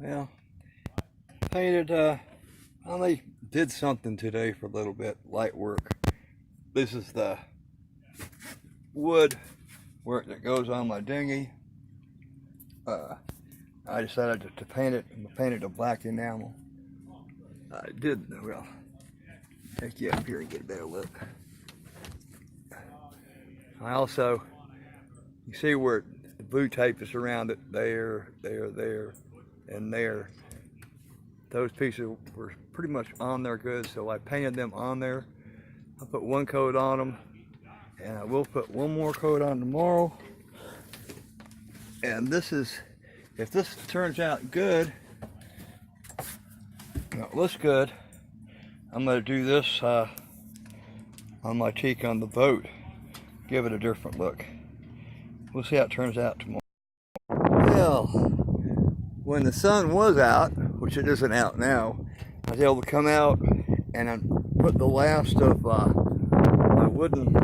Well, painted, finally did something today for a little bit, light work. This is the wood work that goes on my dinghy. I decided to paint it, and painted a black enamel. I did, well, take you up here and get a better look. I also, you see where the blue tape is around it, there, and there. Those pieces were pretty much on there good, so I painted them on there. I put one coat on them, and I will put one more coat on tomorrow. And this is, if this turns out good, it looks good, I'm going to do this on my teak on the boat, give it a different look. We'll see how it turns out tomorrow. Well, when the sun was out, which it isn't out now, I was able to come out and I put the last of my wooden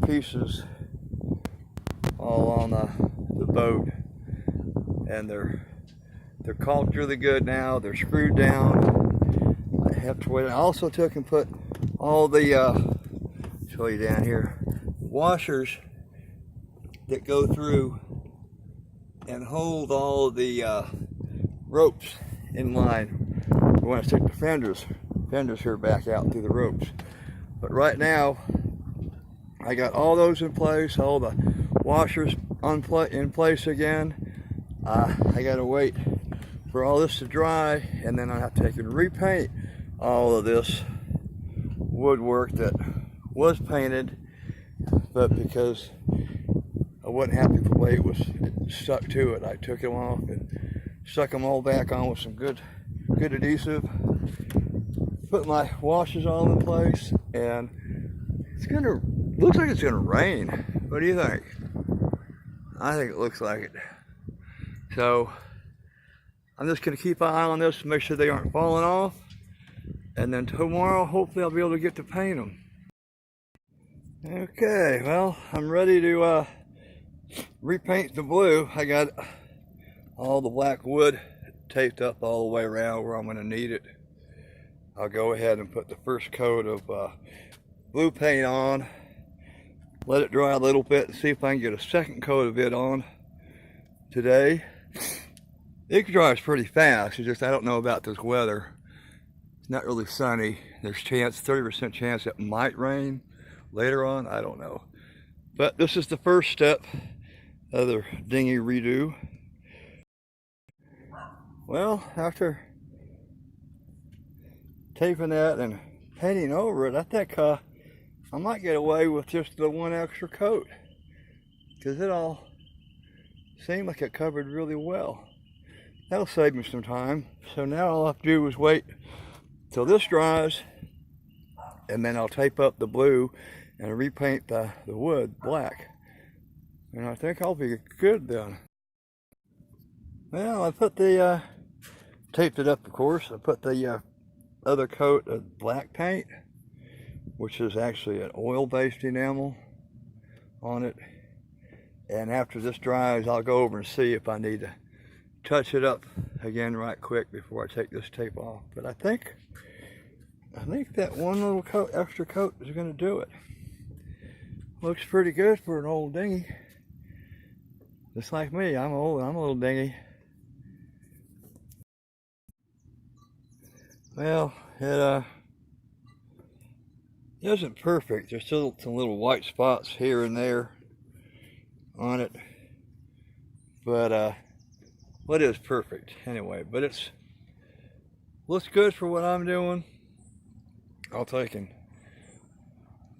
pieces all on the boat, and they're caulked really good now. They're screwed down. I have to wait. I also took and put all the show you down here, washers that go through and hold all the ropes in line when I stick the fenders here back out through the ropes. But right now I got all those in place, all the washers in place again. I gotta wait for all this to dry, and then I have to take and repaint all of this woodwork that was painted, but because I wasn't happy with the way it stuck to it, I took them off and stuck them all back on with some good adhesive. Put my washers all in place, and looks like it's gonna rain. What do you think? I think it looks like it. So I'm just gonna keep an eye on this to make sure they aren't falling off, and then tomorrow hopefully I'll be able to get to paint them. Okay, well, I'm ready to repaint the blue. I got all the black wood taped up all the way around where I'm going to need it. I'll go ahead and put the first coat of blue paint on, let it dry a little bit, and see if I can get a second coat of it on today. It dries pretty fast. It's just I don't know about this weather. It's not really sunny. There's 30% chance it might rain later on. I don't know. But this is the first step of the dinghy redo. Well, after taping that and painting over it, I think I might get away with just the one extra coat, because it all seemed like it covered really well. That'll save me some time. So now all I have to do is wait till this dries, and then I'll tape up the blue and repaint the wood black. And I think I'll be good then. Well, I put taped it up, of course. I put the other coat of black paint, which is actually an oil-based enamel on it. And after this dries, I'll go over and see if I need to touch it up again right quick before I take this tape off. But I think that one little extra coat is going to do it. Looks pretty good for an old dinghy. Just like me, I'm old, I'm a little dinghy. Well, it isn't perfect. There's still some little white spots here and there on it, but what is perfect anyway? But it's looks good for what I'm doing. I'll take and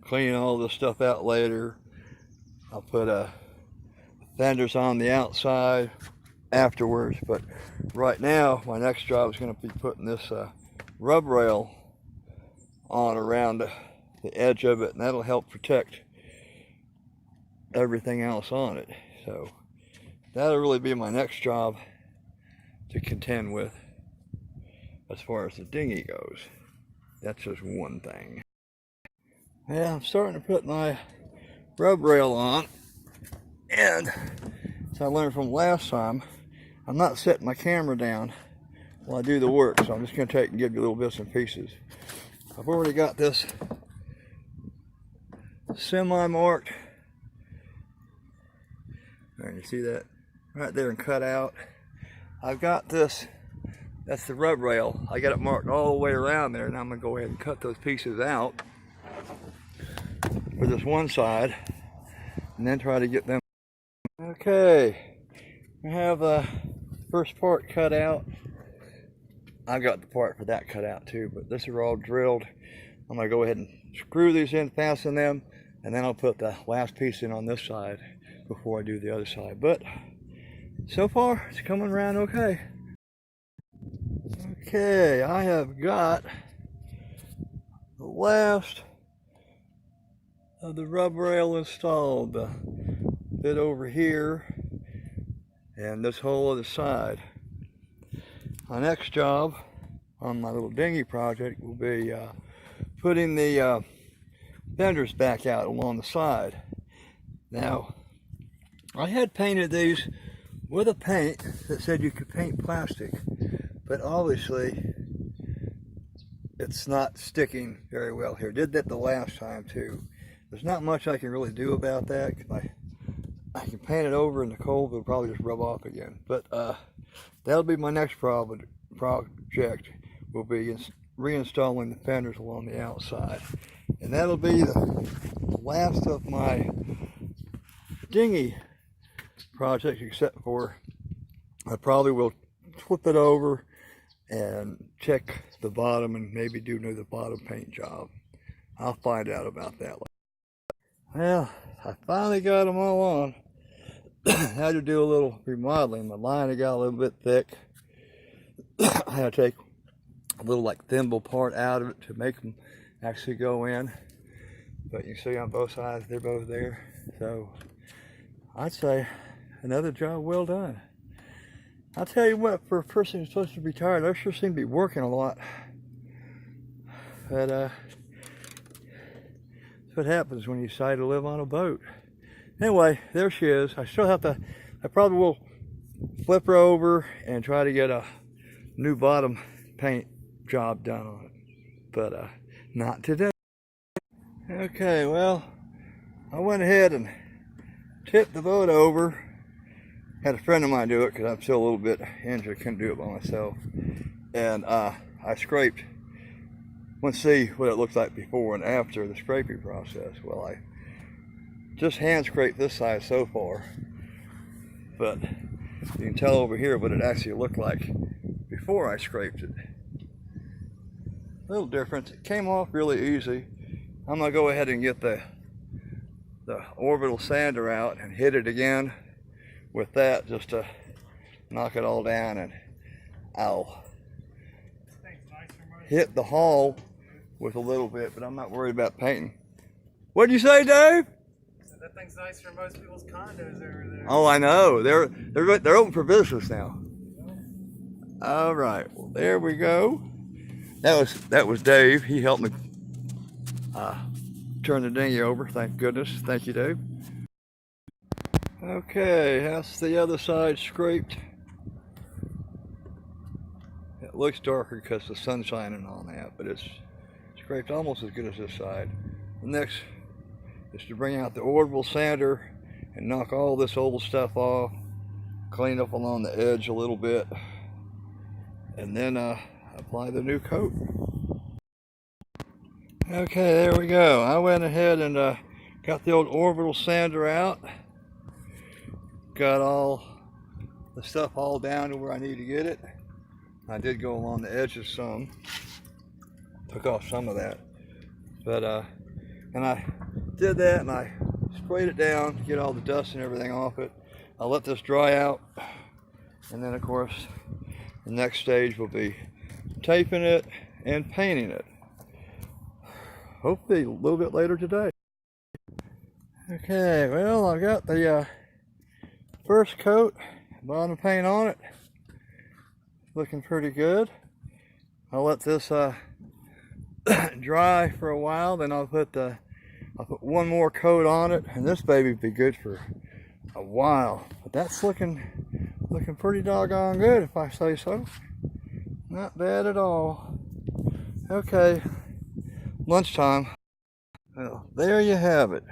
clean all this stuff out later. I'll put fenders on the outside afterwards, but right now my next job is going to be putting this rub rail on around the edge of it, and that'll help protect everything else on it. So that'll really be my next job to contend with as far as the dinghy goes. That's just one thing. Yeah, I'm starting to put my rub rail on, and as I learned from last time, I'm not setting my camera down while I do the work, so I'm just going to take and give you little bits and pieces. I've already got this semi-marked. And you see that right there and cut out. I've got this, that's the rub rail. I got it marked all the way around there, and I'm going to go ahead and cut those pieces out for this one side and then try to get them. Okay, I have the first part cut out. I got the part for that cut out too, but this is all drilled. I'm going to go ahead and screw these in, fasten them, and then I'll put the last piece in on this side before I do the other side. But so far it's coming around okay. Okay, I have got the last of the rub rail installed. The bit over here and this whole other side. My next job on my little dinghy project will be putting the fenders back out along the side. Now, I had painted these with a paint that said you could paint plastic, but obviously it's not sticking very well here. Did that the last time too. There's not much I can really do about that. I can paint it over in the cold, but it'll probably just rub off again. But that'll be my next project. Will be reinstalling the fenders along the outside, and that'll be the last of my dinghy project, except for I probably will flip it over and check the bottom and maybe do the bottom paint job. I'll find out about that later. Well, I finally got them all on. I had to do a little remodeling. My liner got a little bit thick. I had to take a little like thimble part out of it to make them actually go in. But you see on both sides, they're both there. So I'd say another job well done. I'll tell you what, for a person who's supposed to be retired, I sure seem to be working a lot. But that's what happens when you decide to live on a boat. Anyway, there she is. I probably will flip her over and try to get a new bottom paint job done on it. But not today. Okay, well, I went ahead and tipped the boat over. Had a friend of mine do it because I'm still a little bit injured. Couldn't do it by myself. And I scraped. Want to see what it looks like before and after the scraping process. Well, I just hand scraped this side so far, but you can tell over here what it actually looked like before I scraped it. A little difference. It came off really easy. I'm gonna go ahead and get the orbital sander out and hit it again with that just to knock it all down, and I'll hit the hull with a little bit, but I'm not worried about painting. What'd you say, Dave? That thing's nice for most people's condos over there. Oh, I know. They're open for business now. All right. Well, there we go. That was Dave. He helped me turn the dinghy over. Thank goodness. Thank you, Dave. Okay, that's the other side scraped. It looks darker because the sun's shining on that, but it's scraped almost as good as this side. The next is to bring out the orbital sander and knock all this old stuff off, clean up along the edge a little bit, and then apply the new coat. Okay, there we go. I went ahead and got the old orbital sander out. Got all the stuff all down to where I need to get it. I did go along the edges some, took off some of that, but and I did that and I sprayed it down to get all the dust and everything off it. I'll let this dry out, and then of course the next stage will be taping it and painting it, hopefully a little bit later today. Okay, well, I got the first coat bottom paint on it, looking pretty good. I'll let this dry for a while, then I'll put one more coat on it, and this baby will be good for a while. But that's looking pretty doggone good, if I say so. Not bad at all. Okay, lunchtime. Well, there you have it.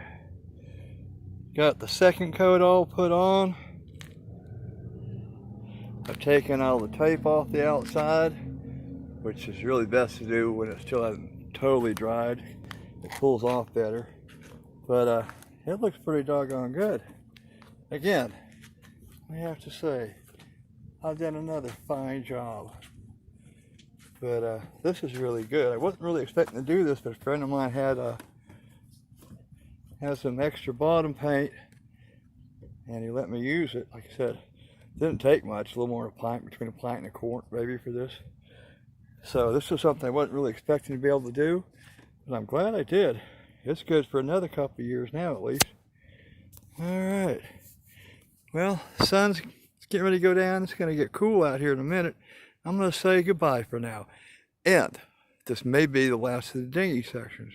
Got the second coat all put on. I've taken all the tape off the outside, which is really best to do when it still hasn't totally dried. It pulls off better. But it looks pretty doggone good. Again, I have to say, I've done another fine job. But this is really good. I wasn't really expecting to do this, but a friend of mine had some extra bottom paint, and he let me use it. Like I said, it didn't take much, a little more than a pint, between a pint and a quart maybe for this. So this was something I wasn't really expecting to be able to do, but I'm glad I did. It's good for another couple of years now at least. All right. Well, the sun's getting ready to go down. It's going to get cool out here in a minute. I'm going to say goodbye for now. And this may be the last of the dinghy sections.